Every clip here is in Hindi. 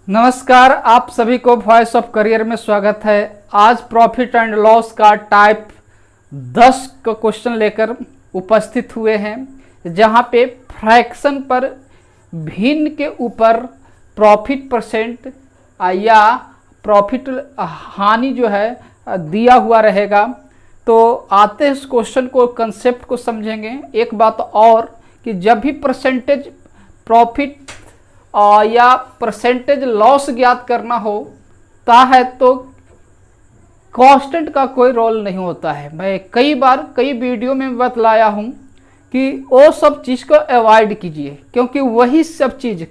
नमस्कार, आप सभी को वॉइस ऑफ करियर में स्वागत है। आज प्रॉफिट एंड लॉस का टाइप 10 का क्वेश्चन लेकर उपस्थित हुए हैं, जहां पे फ्रैक्शन पर भिन्न के ऊपर प्रॉफिट परसेंट या प्रॉफिट हानि जो है दिया हुआ रहेगा। तो आते हैं इस क्वेश्चन को, कंसेप्ट को समझेंगे। एक बात और कि जब भी परसेंटेज प्रॉफिट या परसेंटेज लॉस ज्ञात करना होता है तो कांस्टेंट का कोई रोल नहीं होता है। मैं कई वीडियो में बतलाया हूं कि वो सब चीज़ को अवॉइड कीजिए, क्योंकि वही सब चीज़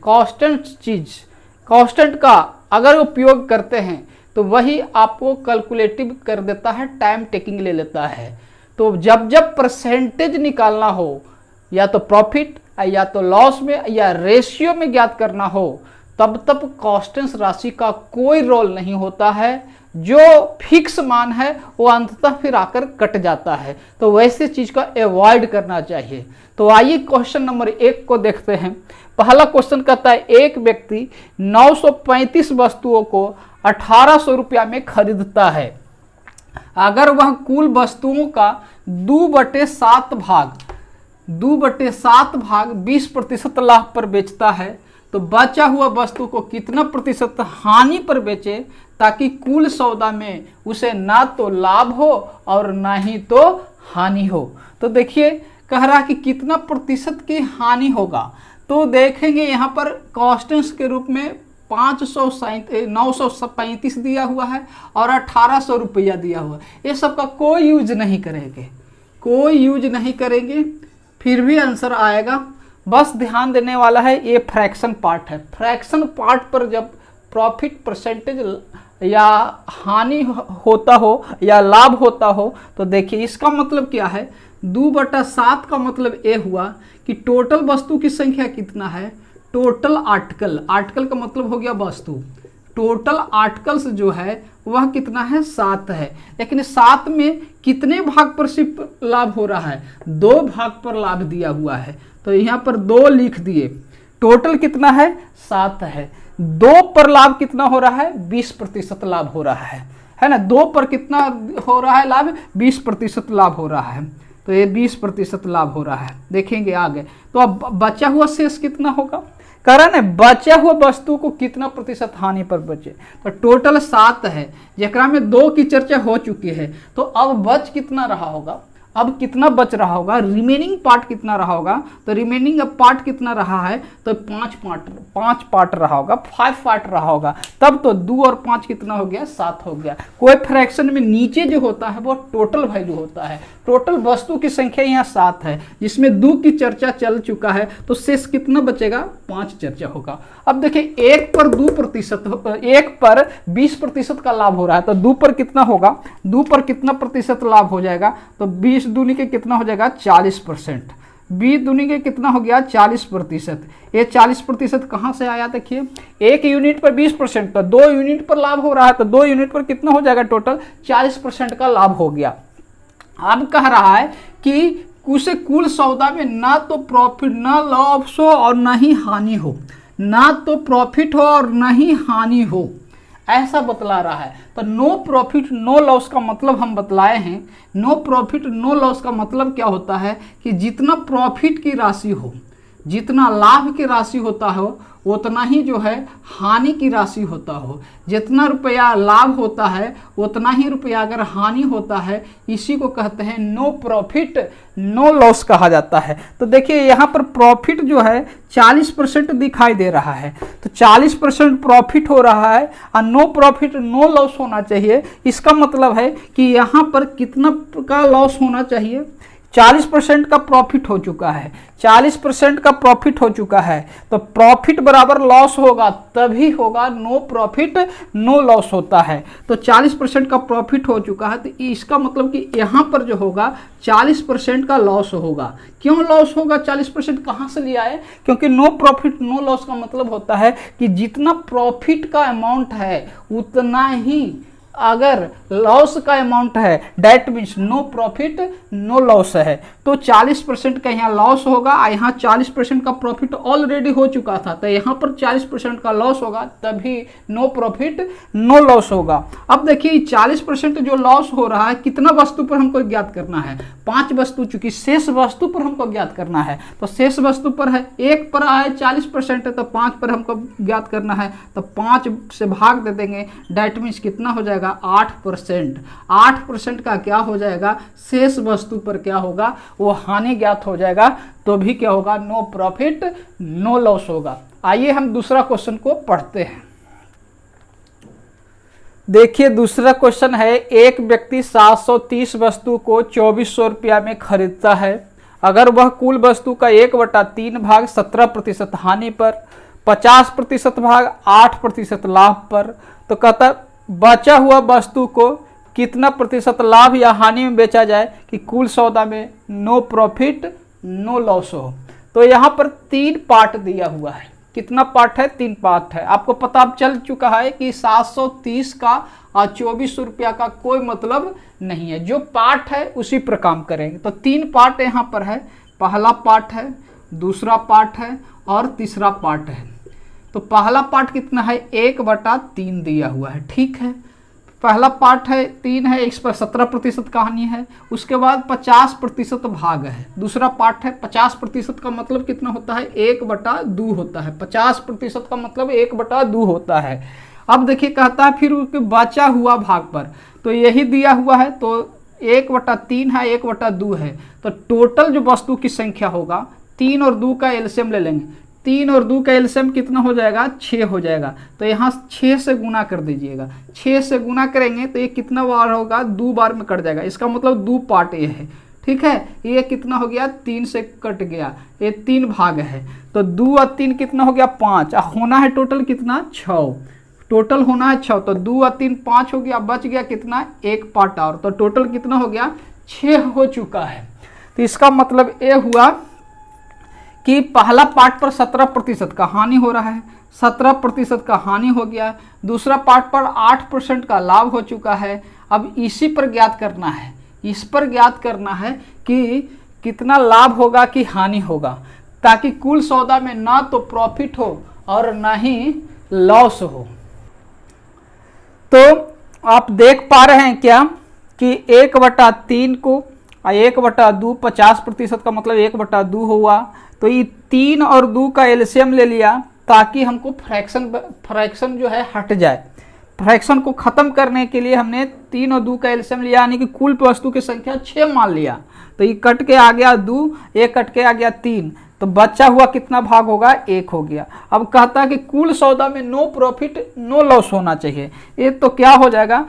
कांस्टेंट का अगर उपयोग करते हैं तो वही आपको कैलकुलेटिव कर देता है, टाइम टेकिंग ले लेता है। तो जब परसेंटेज निकालना हो, या तो प्रॉफिट या तो लॉस में या रेशियो में ज्ञात करना हो, तब कांस्टेंट राशि का कोई रोल नहीं होता है। जो फिक्स मान है वो अंततः फिर आकर कट जाता है, तो वैसे चीज का अवॉइड करना चाहिए। तो आइए क्वेश्चन नंबर 1 को देखते हैं। पहला क्वेश्चन कहता है, एक व्यक्ति 935 वस्तुओं को 1800 रुपया में खरीदता है। अगर वह कुल वस्तुओं का 2/7 भाग 20% लाभ पर बेचता है, तो बचा हुआ वस्तु को कितना प्रतिशत हानि पर बेचे, ताकि कुल सौदा में उसे ना तो लाभ हो और ना ही तो हानि हो। तो देखिए कह रहा कि कितना प्रतिशत की हानि होगा। तो देखेंगे यहाँ पर कांस्टेंट्स के रूप में 935 दिया हुआ है और 1800 रुपया दिया हुआ है। ये सब का कोई यूज नहीं करेंगे, फिर भी आंसर आएगा। बस ध्यान देने वाला है, ये फ्रैक्शन पार्ट है। फ्रैक्शन पार्ट पर जब प्रॉफिट परसेंटेज या हानि होता हो या लाभ होता हो, तो देखिए इसका मतलब क्या है। 2/7 का मतलब ये हुआ कि टोटल वस्तु की संख्या कितना है, टोटल आर्टिकल का मतलब हो गया वस्तु। टोटल आर्टिकल्स जो है वह कितना है, 7 है। लेकिन 7 में कितने भाग पर सिर्फ लाभ हो रहा है, 2 भाग पर लाभ दिया हुआ है, तो यहाँ पर 2 लिख दिए। टोटल कितना है, 7 है। 2 पर लाभ कितना हो रहा है, 20% लाभ हो रहा है ना। 2 पर कितना हो रहा है लाभ, 20% लाभ हो रहा है। तो ये 20% लाभ हो रहा है। देखेंगे आगे। तो अब बचा हुआ शेष कितना होगा, कारण है बचा हुआ वस्तु को कितना प्रतिशत हानि पर बचे। तो टोटल 7 है, जेकरा में 2 की चर्चा हो चुकी है। तो अब बच कितना रहा होगा, अब कितना बच रहा होगा, रिमेनिंग पार्ट कितना रहा होगा। तो रिमेनिंग पार्ट कितना रहा है, तो 5 पार्ट रहा होगा, 5 पार्ट रहा होगा। तब तो 2 और 5 कितना हो गया, 7 हो गया। कोई फ्रैक्शन में नीचे जो होता है वो टोटल वैल्यू होता है। टोटल वस्तु की संख्या यहाँ 7 है, जिसमें 2 की चर्चा चल चुका है, तो शेष कितना बचेगा, 5 चर्चा होगा। अब देखिए 1 पर 20% का लाभ हो रहा है, तो 2 पर कितना होगा, 2 पर कितना प्रतिशत लाभ हो जाएगा, तो 20 दूनी के कितना हो जाएगा, 40%। 20 दूनी के कितना हो गया, 40%। ये 40% कहाँ से आया, देखिए 1 यूनिट पर 20%, तो 2 यूनिट पर लाभ हो रहा है, तो 2 यूनिट पर कितना हो जाएगा, टोटल 40% का लाभ हो गया। अब कह रहा है कि उसे कुल सौदा में ना तो प्रॉफिट, ना लॉस हो और ना ही हानि हो, ना तो प्रॉफिट हो और ना ही हानि हो, ऐसा बतला रहा है। तो नो प्रॉफिट नो लॉस का मतलब हम बतलाए हैं। नो प्रॉफिट नो लॉस का मतलब क्या होता है कि जितना प्रॉफिट की राशि हो, जितना लाभ की राशि होता हो, उतना ही जो है हानि की राशि होता हो। जितना रुपया लाभ होता है उतना ही रुपया अगर हानि होता है, इसी को कहते हैं नो प्रॉफिट नो लॉस कहा जाता है। तो देखिए यहाँ पर प्रॉफिट जो है 40% दिखाई दे रहा है, तो 40% प्रॉफिट हो रहा है और नो प्रॉफिट नो लॉस होना चाहिए। इसका मतलब है कि यहाँ पर कितना का लॉस होना चाहिए, 40% का प्रॉफिट हो चुका है, 40% का प्रॉफिट हो चुका है। तो प्रॉफिट बराबर लॉस होगा, तभी होगा नो प्रॉफिट नो लॉस होता है। तो 40% का प्रॉफिट हो चुका है, तो इसका मतलब कि यहाँ पर जो होगा 40% का लॉस होगा। क्यों लॉस होगा, 40% कहाँ से लिया है, क्योंकि नो प्रॉफिट नो लॉस का मतलब होता है कि जितना प्रॉफिट का अमाउंट है उतना ही अगर लॉस का अमाउंट है that means no profit no loss है, तो 40% का यहाँ लॉस होगा, यहाँ 40% का प्रॉफिट ऑलरेडी हो चुका था, तो यहाँ पर 40% का लॉस होगा, तभी नो प्रॉफिट नो लॉस होगा। अब देखिए 40% जो लॉस हो रहा है कितना वस्तु पर हमको ज्ञात करना है, 5 वस्तु, चूंकि शेष वस्तु पर हमको ज्ञात करना है, तो शेष वस्तु पर है, एक पर आए 40% है तो 5 पर हमको ज्ञात करना है, तो 5 से भाग दे देंगे, दैट मीन्स कितना हो जाएगा 8%। 8% का क्या हो जाएगा, शेष वस्तु पर क्या होगा, वो हानि ज्ञात हो जाएगा, तो भी क्या होगा, नो प्रॉफिट नो लॉस होगा। आइए हम दूसरा क्वेश्चन को पढ़ते हैं। देखिए दूसरा क्वेश्चन है, एक व्यक्ति 730 वस्तु को 2400 रुपया में खरीदता है। अगर वह कुल वस्तु का 1/3 भाग 17% हानि पर, 50% भाग 8% लाभ पर, तो कहता बचा हुआ वस्तु को कितना प्रतिशत लाभ या हानि में बेचा जाए कि कुल सौदा में नो प्रॉफिट नो लॉस हो। तो यहाँ पर 3 पार्ट दिया हुआ है। कितना पार्ट है, 3 पार्ट है। आपको पता चल चुका है कि 730 का और 2400 रुपया का कोई मतलब नहीं है, जो पार्ट है उसी पर काम करेंगे। तो 3 पार्ट यहाँ पर है, पहला पार्ट है, दूसरा पार्ट है और तीसरा पार्ट है। तो पहला पार्ट कितना है, 1/3 दिया हुआ है, ठीक है। पहला पार्ट है 3 है, इस पर 17% कहानी है, उसके बाद 50% भाग है। दूसरा पार्ट है 50% का मतलब कितना होता है, 1/2 होता है। 50% का मतलब 1/2 होता है। अब देखिए कहता है फिर उसके बचा हुआ भाग पर, तो यही दिया हुआ है, तो 1/3 है, 1/2 है, तो टोटल जो वस्तु की संख्या होगा, 3 और 2 का एलसीएम ले लेंगे, 3 और 2 का एलसीएम कितना हो जाएगा, 6 हो जाएगा। तो यहाँ 6 से गुना कर दीजिएगा, 6 से गुना करेंगे तो ये कितना बार होगा, 2 बार में कट जाएगा। इसका मतलब 2 पार्ट ये है, ठीक है। ये कितना हो गया, 3 से कट गया, ये 3 भाग है, तो 2 और 3 कितना हो गया, 5। होना है टोटल कितना, 6। टोटल होना है 6, तो 2 और 3 5 हो गया, बच गया कितना, 1 पार्ट और, तो टोटल कितना हो गया, 6 हो चुका है। तो इसका मतलब ये हुआ कि पहला पार्ट पर 17% का हानि हो रहा है, 17% का हानि हो गया। दूसरा पार्ट पर 8% का लाभ हो चुका है। अब इसी पर ज्ञात करना है, इस पर ज्ञात करना है कि कितना लाभ होगा कि हानि होगा, ताकि कुल सौदा में ना तो प्रॉफिट हो और ना ही लॉस हो। तो आप देख पा रहे हैं क्या कि 1/3 को 1/2, 50% का मतलब 1/2 हुआ। तो ये 3 और 2 का एलसीएम ले लिया, ताकि हमको फ्रैक्शन जो है हट जाए। फ्रैक्शन को ख़त्म करने के लिए हमने 3 और 2 का एलसीएम लिया, यानी कि कुल वस्तु की संख्या 6 मान लिया। तो ये कट के आ गया 2, एक कट के आ गया 3, तो बचा हुआ कितना भाग होगा, 1 हो गया। अब कहता है कि कुल सौदा में नो प्रॉफिट नो लॉस होना चाहिए। ये तो क्या हो जाएगा,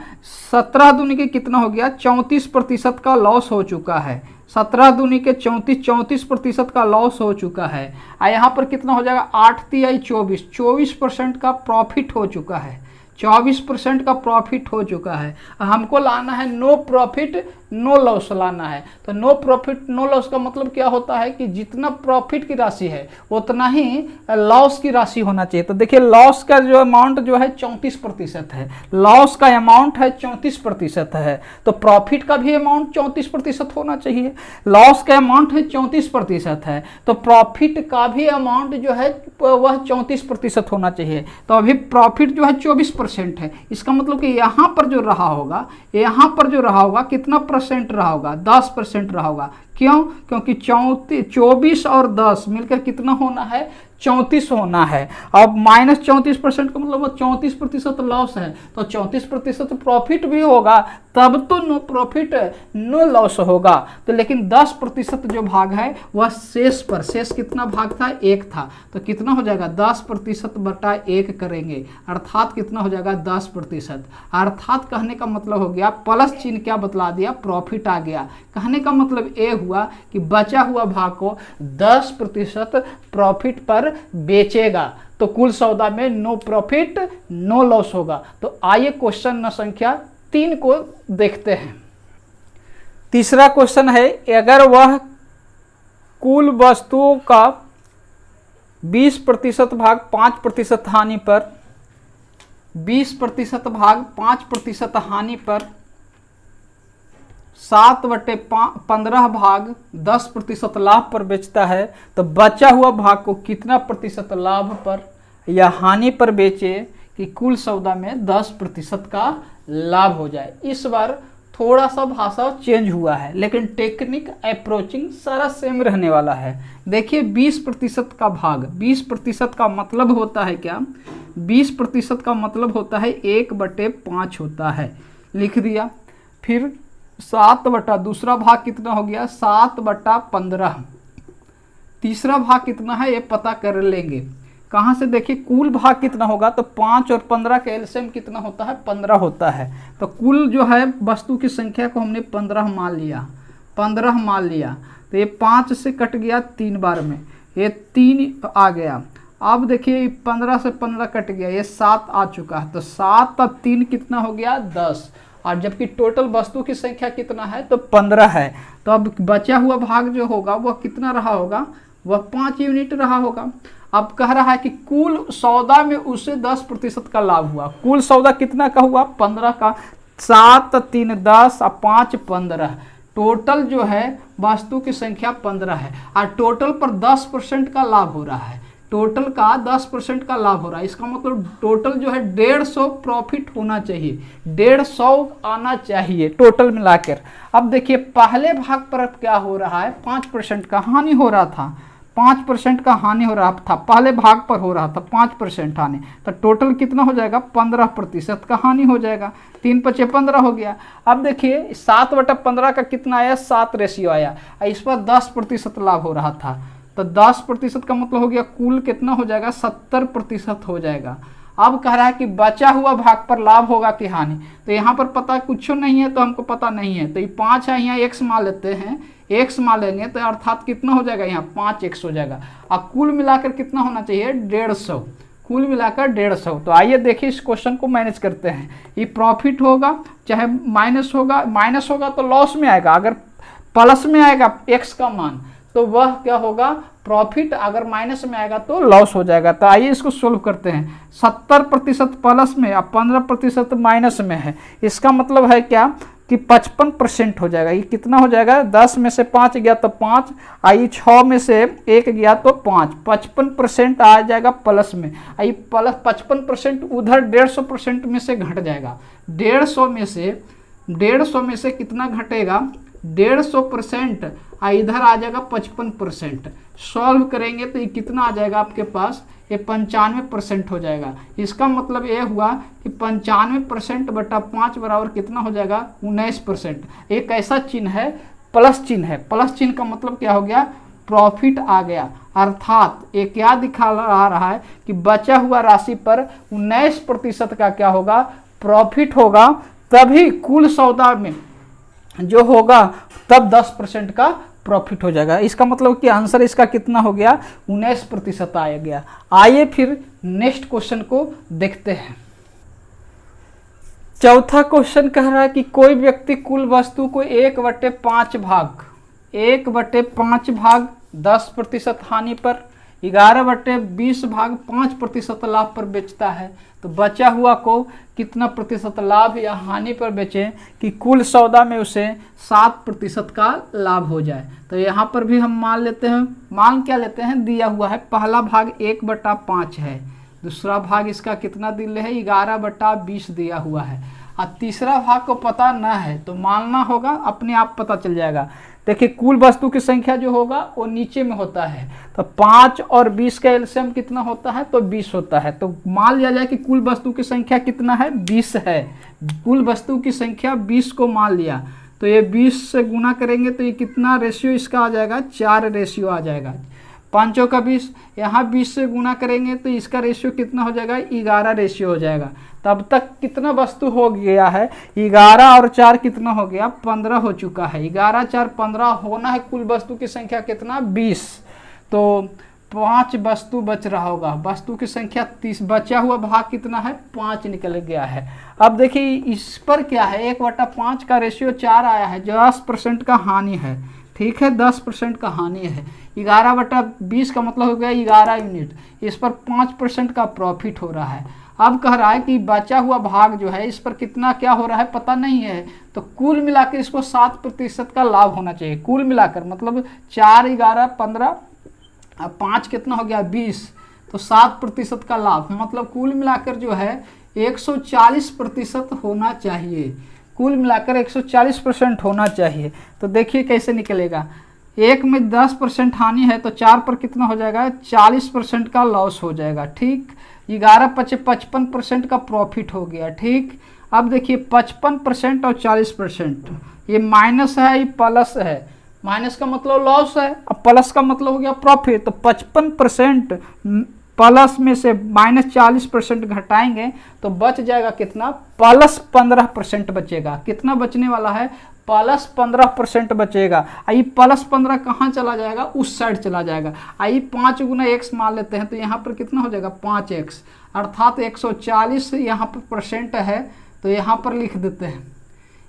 17 दूनी के कितना हो गया, 34% का लॉस हो चुका है। 17 दूनी के 34% का लॉस हो चुका है। यहाँ पर कितना हो जाएगा, 8 तिहाई 24% का प्रॉफिट हो चुका है। 24% का प्रॉफिट हो चुका है। हमको लाना है नो प्रॉफिट नो लॉस लाना है। तो नो प्रॉफिट नो लॉस का मतलब क्या होता है कि जितना प्रॉफिट की राशि है उतना ही लॉस की राशि होना चाहिए। तो देखिए लॉस का जो अमाउंट जो है 34% है, लॉस का अमाउंट है 34% है, तो प्रॉफिट का भी अमाउंट 34% होना चाहिए। लॉस का अमाउंट है 34% है, तो प्रॉफिट का भी अमाउंट जो है वह 34% होना चाहिए। तो अभी प्रॉफिट जो है 24% है, इसका मतलब कि यहाँ पर जो रहा होगा, यहाँ पर जो रहा होगा कितना परसेंट रहा होगा, 10% रहा होगा। क्यों, क्योंकि 24 और 10 मिलकर कितना होना है, 34 होना है। अब -34% का मतलब 34% लॉस है, तो 34% प्रॉफिट भी होगा, तब तो नो प्रॉफिट नो लॉस होगा। तो लेकिन 10% जो भाग है वह शेष पर, शेष कितना भाग था, 1 था, तो कितना हो जाएगा 10% बटा 1 करेंगे, अर्थात कितना हो जाएगा 10%। अर्थात कहने का मतलब हो गया, प्लस चिन्ह क्या बतला दिया, प्रॉफिट आ गया। कहने का मतलब ये हुआ कि बचा हुआ भाग को 10% प्रॉफिट पर बेचेगा, तो कुल सौदा में नो प्रॉफिट नो लॉस होगा। तो आइए क्वेश्चन संख्या 3 को देखते हैं। तीसरा क्वेश्चन है, अगर वह कुल वस्तुओं का 20% भाग 5% हानि पर 20% भाग 5% हानि पर 7/15 भाग 10% लाभ पर बेचता है, तो बचा हुआ भाग को कितना प्रतिशत लाभ पर या हानि पर बेचे कि कुल सौदा में 10% का लाभ हो जाए। इस बार थोड़ा सा भाषा चेंज हुआ है, लेकिन टेक्निक अप्रोचिंग सारा सेम रहने वाला है। देखिए 20% का भाग, 20% का मतलब होता है क्या, 20% का मतलब होता है 1/5 होता है, लिख दिया। फिर 7 दूसरा भाग कितना हो गया 7/15, तीसरा भाग कितना है ये पता कर लेंगे। कहाँ से देखिए कुल भाग कितना होगा, तो 5 और 15 का एलसीएम कितना होता है 15 होता है। तो कुल जो है वस्तु की संख्या को हमने 15 मान लिया, 15 मान लिया। तो ये 5 से कट गया 3 बार में, ये 3 आ गया। अब देखिए 15 से 15 कट गया, ये 7 आ चुका है। तो 7 और 3 कितना हो गया 10, और जबकि टोटल वस्तु की संख्या कितना है तो 15 है। तो अब बचा हुआ भाग जो होगा वह कितना रहा होगा, वह 5 यूनिट रहा होगा। अब कह रहा है कि कुल सौदा में उसे 10% का लाभ हुआ। कुल सौदा कितना का हुआ 15 का, 7 3 10 और 5 15, टोटल जो है वस्तु की संख्या 15 है, और टोटल पर 10% का लाभ हो रहा है। टोटल का 10% का लाभ हो रहा है, इसका मतलब टोटल जो है 150 प्रॉफिट होना चाहिए, 150 आना चाहिए टोटल मिलाकर। अब देखिए पहले भाग पर अब क्या हो रहा है 5% का हानि हो रहा था, 5% का हानि हो रहा था, पहले भाग पर हो रहा था 5% हानि। तो टोटल कितना हो जाएगा 15% का हानि हो जाएगा, 3 5 15 हो गया। अब देखिए 7/15 का कितना आया 7 रेशियो आया, इस पर 10% लाभ हो रहा था। तो 10% का मतलब हो गया कुल कितना हो जाएगा 70% हो जाएगा। अब कह रहा है कि बचा हुआ भाग पर लाभ होगा कि हानि, तो यहाँ पर पता कुछ नहीं है, तो हमको पता नहीं है। तो ये 5 है, यहाँ x मान लेते हैं, x मान लेंगे तो अर्थात कितना हो जाएगा यहाँ 5x हो जाएगा। और कुल मिलाकर कितना होना चाहिए 150, कुल मिलाकर 150। तो आइए देखिए इस क्वेश्चन को मैनेज करते हैं। ये प्रॉफिट होगा चाहे माइनस होगा, माइनस होगा तो लॉस में आएगा, अगर प्लस में आएगा x का मान तो वह क्या होगा प्रॉफिट, अगर माइनस में आएगा तो लॉस हो जाएगा। तो आइए इसको सोल्व करते हैं। 70% प्लस में और 15% माइनस में है, इसका मतलब है क्या कि 55% हो जाएगा। ये कितना हो जाएगा 10 में से 5 गया तो 5, आई 6 में से 1 गया तो 5, 55% आ जाएगा प्लस में। आई प्लस 55% उधर 150% में से घट जाएगा, 150 में से कितना घटेगा 150%, इधर आ जाएगा 55%। सॉल्व करेंगे तो ये कितना आ जाएगा आपके पास, ये 95% हो जाएगा। इसका मतलब ये हुआ कि 95% बटा 5 बराबर कितना हो जाएगा 19%। एक ऐसा चिन्ह है प्लस चिन्ह है, प्लस चिन्ह का मतलब क्या हो गया प्रॉफिट आ गया। अर्थात ये क्या दिखा रहा है कि बचा हुआ राशि पर 19% का क्या होगा प्रॉफिट होगा, तभी कुल सौदा में जो होगा तब 10% का प्रॉफिट हो जाएगा। इसका मतलब कि आंसर इसका कितना हो गया 19% आ गया। आइए फिर नेक्स्ट क्वेश्चन को देखते हैं। चौथा क्वेश्चन कह रहा है कि कोई व्यक्ति कुल वस्तु को 1/5 भाग 10% हानि पर 11/20 भाग 5% लाभ पर बेचता है, तो बचा हुआ को कितना प्रतिशत लाभ या हानि पर बेचें कि कुल सौदा में उसे 7% का लाभ हो जाए। तो यहाँ पर भी हम मान लेते हैं, मान क्या लेते हैं दिया हुआ है, पहला भाग 1/5 है, दूसरा भाग इसका कितना दिया है 11/20 दिया हुआ है, और तीसरा भाग को पता ना है तो मानना होगा, अपने आप पता चल जाएगा। देखिए कुल वस्तु की संख्या जो होगा वो नीचे में होता है, तो 5 और 20 का एलसीएम कितना होता है तो 20 होता है। तो मान लिया जाए कि कुल वस्तु की संख्या कितना है 20 है, कुल वस्तु की संख्या 20 को मान लिया, तो ये 20 से गुना करेंगे तो ये कितना रेशियो इसका आ जाएगा 4 रेशियो आ जाएगा। 5 का 20, यहाँ 20 से गुना करेंगे तो इसका रेशियो कितना हो जाएगा 11 रेशियो हो जाएगा। तब तक कितना वस्तु हो गया है 11 और 4 कितना हो गया 15 हो चुका है, 11 4 15 होना है। कुल वस्तु की संख्या कितना 20, तो 5 वस्तु बच रहा होगा, वस्तु की संख्या 30, बचा हुआ भाग कितना है 5 निकल गया है। अब देखिए इस पर क्या है 1/5 का रेशियो 4 आया है, 10% का हानि है, ठीक है 10% का हानि है। 11/20 का मतलब हो गया 11 यूनिट, इस पर 5% का प्रॉफिट हो रहा है। अब कह रहा है कि बचा हुआ भाग जो है इस पर कितना क्या हो रहा है पता नहीं है, तो कुल मिलाकर इसको 7% का लाभ होना चाहिए। कुल मिलाकर मतलब 4, 11, 15, 5 कितना हो गया 20, तो 7% का लाभ, मतलब कुल मिलाकर जो है 140% होना चाहिए। कुल मिलाकर 140% होना चाहिए। तो देखिए कैसे निकलेगा, एक में 10% हानि है तो 4 पर कितना हो जाएगा 40% का लॉस हो जाएगा। ठीक, 11 × 55% का प्रॉफिट हो गया। ठीक, अब देखिए 55% और 40%, ये माइनस है ये प्लस है, माइनस का मतलब लॉस है, अब प्लस का मतलब हो गया प्रॉफिट। तो 55% प्लस में से -40% घटाएंगे तो बच जाएगा कितना, +15% बचेगा। कितना बचने वाला है, +15% बचेगा। आई +15 कहाँ चला जाएगा, उस साइड चला जाएगा। आई 5 × x मान लेते हैं तो यहाँ पर कितना हो जाएगा 5x, अर्थात 140 यहाँ पर परसेंट है तो यहाँ पर लिख देते हैं।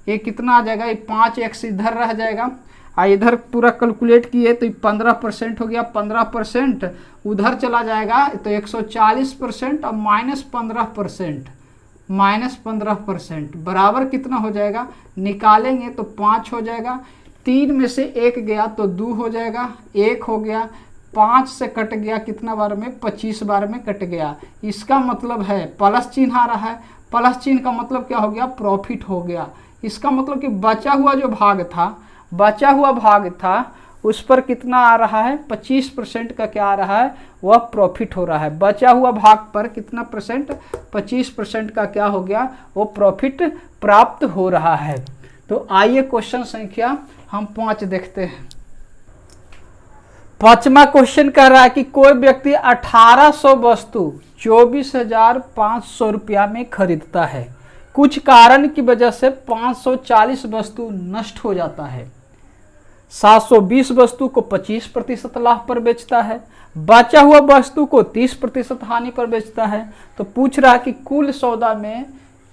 ये कितना आ जाएगा, ये 5x इधर रह जाएगा, इधर पूरा कैलकुलेट किए तो 15% हो गया, 15% उधर चला जाएगा तो 140% और -15% बराबर कितना हो जाएगा, निकालेंगे तो 5 हो जाएगा। 3 में से 1 गया तो 2 हो जाएगा, 1 हो गया, 5 से कट गया कितना बार में, 25 बार में कट गया। इसका मतलब है प्लस चिन्ह आ रहा है, प्लस चिन्ह का मतलब क्या हो गया, प्रॉफिट हो गया। इसका मतलब कि बचा हुआ जो भाग था उस पर कितना आ रहा है, 25% का क्या आ रहा है, वह प्रॉफिट हो रहा है। बचा हुआ भाग पर कितना परसेंट, 25% का क्या हो गया, वो प्रॉफिट प्राप्त हो रहा है। तो आइए क्वेश्चन संख्या हम 5 देखते हैं। 5वां क्वेश्चन कह रहा है कि कोई व्यक्ति 1800 वस्तु 24,500 रुपया में खरीदता है। कुछ कारण की वजह से 540 वस्तु नष्ट हो जाता है। 720 वस्तु को 25% लाभ पर बेचता है, बचा हुआ वस्तु को 30% हानि पर बेचता है। तो पूछ रहा है कि कुल सौदा में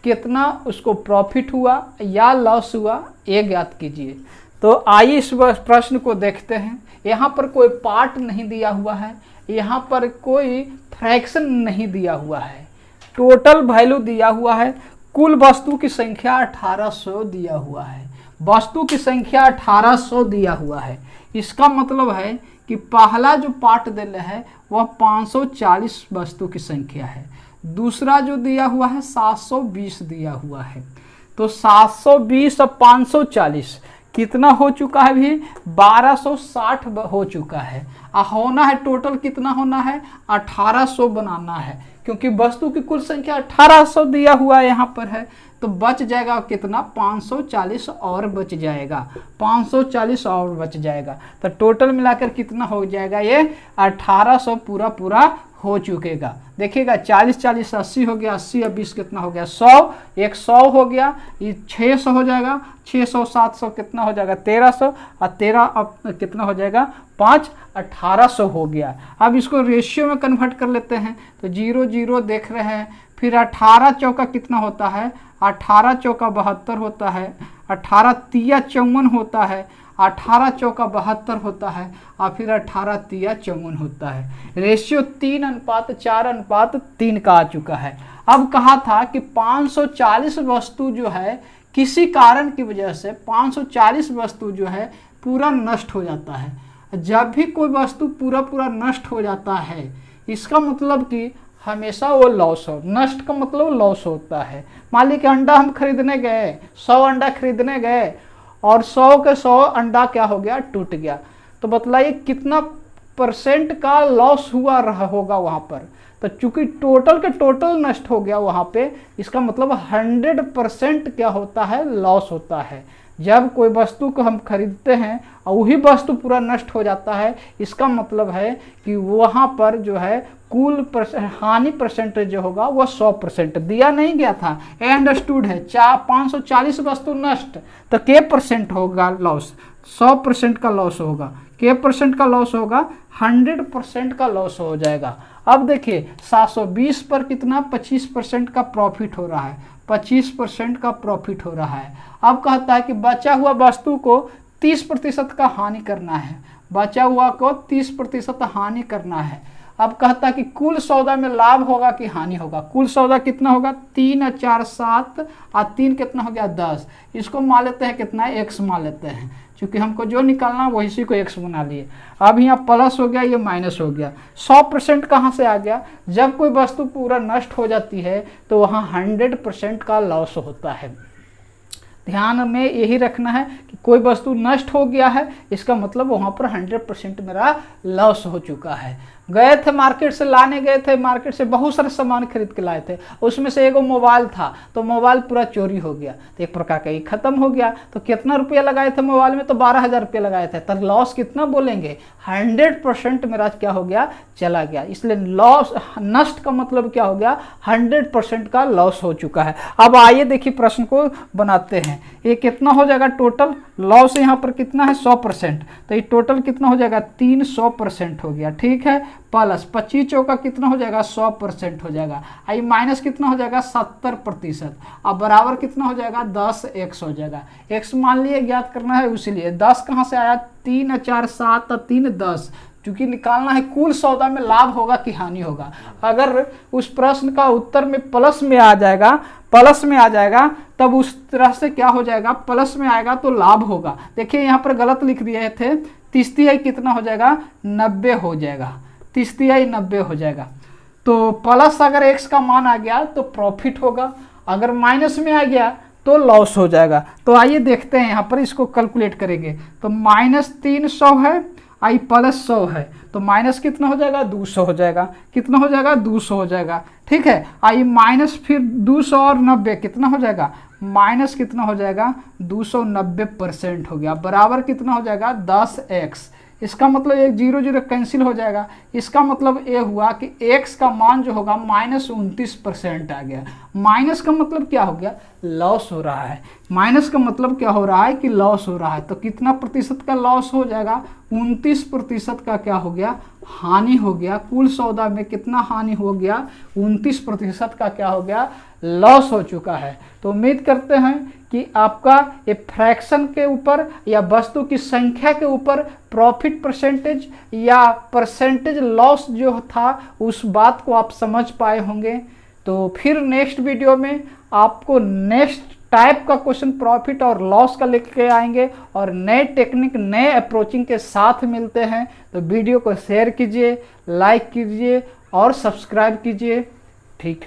कितना उसको प्रॉफिट हुआ या लॉस हुआ, ये ज्ञात कीजिए। तो आइए इस प्रश्न को देखते हैं। यहाँ पर कोई पार्ट नहीं दिया हुआ है, यहाँ पर कोई फ्रैक्शन नहीं दिया हुआ है, टोटल वैल्यू दिया हुआ है। कुल वस्तु की संख्या 1800 दिया हुआ है, वस्तु की संख्या 1800 दिया हुआ है। इसका मतलब है कि पहला जो पार्ट दे रहे हैं वह 540 वस्तु की संख्या है, दूसरा जो दिया हुआ है 720 दिया हुआ है। तो 720 और 540 कितना हो चुका है भी, 1260 हो चुका है। होना है टोटल कितना होना है, 1800 बनाना है, क्योंकि वस्तु की कुल संख्या 1800 दिया हुआ यहाँ पर है। तो बच जाएगा कितना, 540 और बच जाएगा, 540 और बच जाएगा। तो टोटल मिलाकर कितना हो जाएगा, ये 1800 पूरा हो चुकेगा। देखिएगा 40 40 80 हो गया, 80 और 20 कितना हो गया 100, एक 100 हो गया, ये 600 हो जाएगा, 600 700 कितना हो जाएगा 1300, और 13 अब कितना हो जाएगा 5 1800 हो गया। अब इसको रेशियो में कन्वर्ट कर लेते हैं तो 0 0 देख रहे हैं, फिर 18 चौका कितना होता है, 18 चौका 72 होता है, 18 तिया 54 होता है, 18 चौका 72 होता है, और फिर 18 तिया 54 होता है। रेशियो 3:4:3 का आ चुका है। अब कहा था कि 540 वस्तु जो है किसी कारण की वजह से 540 वस्तु जो है पूरा नष्ट हो जाता है। जब भी कोई वस्तु पूरा नष्ट हो जाता है इसका मतलब कि हमेशा वो लॉस हो, नष्ट का मतलब लॉस होता है। मान लीजिए कि अंडा हम खरीदने गए, 100 अंडा खरीदने गए और 100 के 100 अंडा क्या हो गया, टूट गया। तो बतलाइए कितना % का लॉस हुआ होगा वहाँ पर। तो चूंकि टोटल के टोटल नष्ट हो गया वहाँ पे, इसका मतलब 100% क्या होता है, लॉस होता है। जब कोई वस्तु को हम खरीदते हैं और वही वस्तु पूरा नष्ट हो जाता है, इसका मतलब है कि वहाँ पर जो है कुल हानि परसेंटेज जो होगा वह 100% दिया नहीं गया था। अंडरस्टूड है, 540 वस्तु नष्ट तो के % होगा लॉस, 100% का लॉस होगा। के % का लॉस होगा, 100% का लॉस हो जाएगा। अब देखिए 720 पर कितना 25% का प्रॉफिट हो रहा है, 25% का प्रॉफिट हो रहा है। अब कहता है कि बचा हुआ वस्तु को 30% का हानि करना है, बचा हुआ को 30% हानि करना है। अब कहता है कि कुल सौदा में लाभ होगा कि हानि होगा। कुल सौदा कितना होगा, 3 और 4 7 और 3 कितना हो गया 10। इसको मान लेते हैं कितना है, x मान लेते हैं, क्योंकि हमको जो निकालना है वही को x बना लिए। अब यहाँ प्लस हो गया, ये माइनस हो गया। 100% कहाँ से आ गया, जब कोई वस्तु पूरा नष्ट हो जाती है तो वहाँ 100% का लॉस होता है। ध्यान में यही रखना है कि कोई वस्तु नष्ट हो गया है, इसका मतलब वहाँ पर 100% मेरा लॉस हो चुका है। गए थे मार्केट से, लाने गए थे मार्केट से, बहुत सारे सामान खरीद के लाए थे, उसमें से एगो मोबाइल था, तो मोबाइल पूरा चोरी हो गया, तो एक प्रकार का ये खत्म हो गया। तो कितना रुपया लगाए थे मोबाइल में, तो 12,000 रुपया लगाए थे, तो लॉस कितना बोलेंगे, 100% मेरा क्या हो गया, चला गया। इसलिए लॉस, नष्ट का मतलब क्या हो गया, 100% का लॉस हो चुका है। अब आइए देखिए प्रश्न को बनाते हैं। ये कितना हो जाएगा टोटल लॉस, यहाँ पर कितना है 100%, तो ये टोटल कितना हो जाएगा 300% हो गया, ठीक है। प्लस 25 चौका कितना हो जाएगा 100% हो जाएगा। आई माइनस कितना हो जाएगा 70%, अब बराबर कितना हो जाएगा 10x हो जाएगा। x मान लिए ज्ञात करना है, उसीलिए 10 कहाँ से आया, 3 और 4 7 और 3 10, क्योंकि निकालना है कुल सौदा में लाभ होगा कि हानि होगा। अगर उस प्रश्न का उत्तर में प्लस में आ जाएगा, प्लस में आ जाएगा, तब उस तरह से क्या हो जाएगा, प्लस में आएगा तो लाभ होगा। देखिए यहाँ पर गलत लिख दिए थे, 30 कितना हो जाएगा 90 हो जाएगा, 30 90 हो जाएगा। तो प्लस अगर x का मान आ गया तो प्रॉफिट होगा, अगर माइनस में आ गया तो लॉस हो जाएगा। तो आइए देखते हैं यहाँ पर, इसको कैलकुलेट करेंगे। तो -300 है, आई प्लस 100 है, तो माइनस कितना हो जाएगा 200 हो जाएगा, कितना हो जाएगा 200 हो जाएगा, ठीक है। आई माइनस फिर 200 और 90 कितना हो जाएगा, माइनस कितना हो जाएगा 290% हो गया, बराबर कितना हो जाएगा 10x। इसका मतलब एक 0 0 कैंसिल हो जाएगा। इसका मतलब ये हुआ कि x का मान जो होगा -29% आ गया। माइनस का मतलब क्या हो गया, लॉस हो रहा है। माइनस का मतलब क्या हो रहा है कि लॉस हो रहा है। तो कितना प्रतिशत का लॉस हो जाएगा, 29% का क्या हो गया, हानि हो गया। कुल सौदा में कितना हानि हो गया, 29% का क्या हो गया, लॉस हो चुका है। तो उम्मीद करते हैं कि आपका ये फ्रैक्शन के ऊपर या वस्तु की संख्या के ऊपर प्रॉफिट परसेंटेज या परसेंटेज लॉस जो था उस बात को आप समझ पाए होंगे। तो फिर नेक्स्ट वीडियो में आपको नेक्स्ट टाइप का क्वेश्चन प्रॉफिट और लॉस का लेके आएंगे और नए टेक्निक, नए अप्रोचिंग के साथ मिलते हैं। तो वीडियो को शेयर कीजिए, लाइक कीजिए और सब्सक्राइब कीजिए। ठीक।